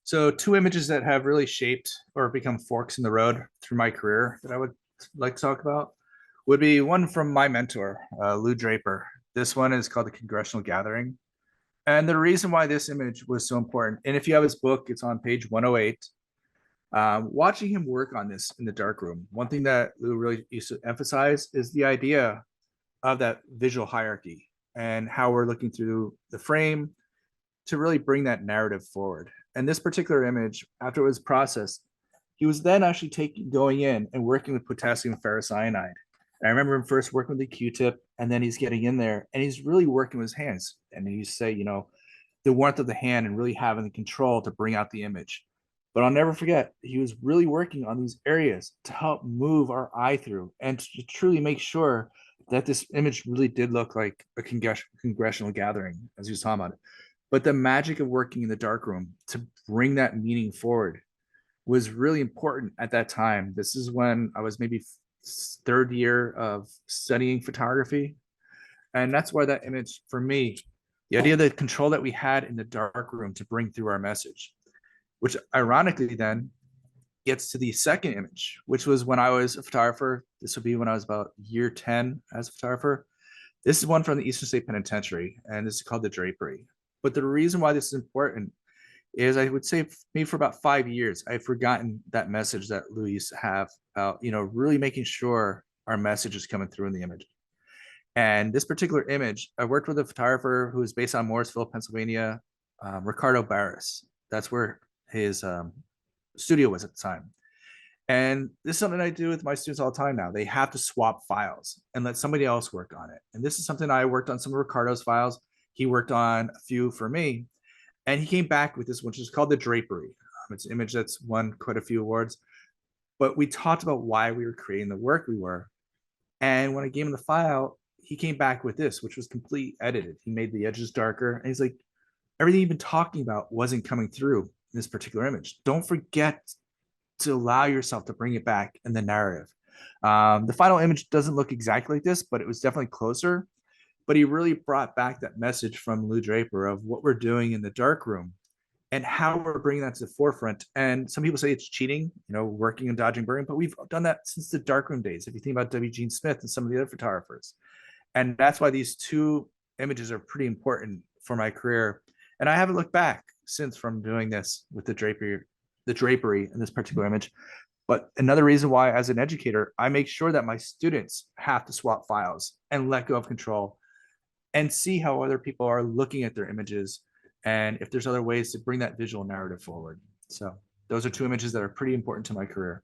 So two images that have really shaped or become forks in the road through my career that I would like to talk about would be one from my mentor, Lou Draper. This one is called The Congressional Gathering. And the reason why this image was so important, and if you have his book, it's on page 108. Watching him work on this in the darkroom, one thing that Lou really used to emphasize is the idea of that visual hierarchy and how we're looking through the frame to really bring that narrative forward. And this particular image, after it was processed, he was then actually going in and working with potassium ferrocyanide. And I remember him first working with the Q-tip, and then he's getting in there and he's really working with his hands. And he say, the warmth of the hand and really having the control to bring out the image. But I'll never forget, he was really working on these areas to help move our eye through and to truly make sure that this image really did look like a congressional gathering, as he was talking about it. But the magic of working in the darkroom to bring that meaning forward was really important at that time. This is when I was maybe third year of studying photography. And that's why that image, for me, the idea of the control that we had in the darkroom to bring through our message, which ironically then gets to the second image, which was when I was a photographer. This would be when I was about year 10 as a photographer. This is one from the Eastern State Penitentiary, and this is called The Drapery. But the reason why this is important is I would say maybe for about 5 years, I've forgotten that message that Lou used to have about, really making sure our message is coming through in the image. And this particular image, I worked with a photographer who was based on Morrisville, Pennsylvania, Ricardo Barris. That's where his studio was at the time. And this is something I do with my students all the time now. They have to swap files and let somebody else work on it. And this is something I worked on some of Ricardo's files. He worked on a few for me. And he came back with this, which is called The Drapery. It's an image that's won quite a few awards. But we talked about why we were creating the work we were. And when I gave him the file, he came back with this, which was complete edited. He made the edges darker. And he's like, everything you've been talking about wasn't coming through in this particular image. Don't forget to allow yourself to bring it back in the narrative. The final image doesn't look exactly like this, but it was definitely closer. But he really brought back that message from Lou Draper of what we're doing in the dark room and how we're bringing that to the forefront. And some people say it's cheating, working and dodging burning, but we've done that since the darkroom days. If you think about W. Gene Smith and some of the other photographers. And that's why these two images are pretty important for my career. And I haven't looked back since from doing this with the drapery in this particular image. But another reason why, as an educator, I make sure that my students have to swap files and let go of control and see how other people are looking at their images and if there's other ways to bring that visual narrative forward. So those are two images that are pretty important to my career.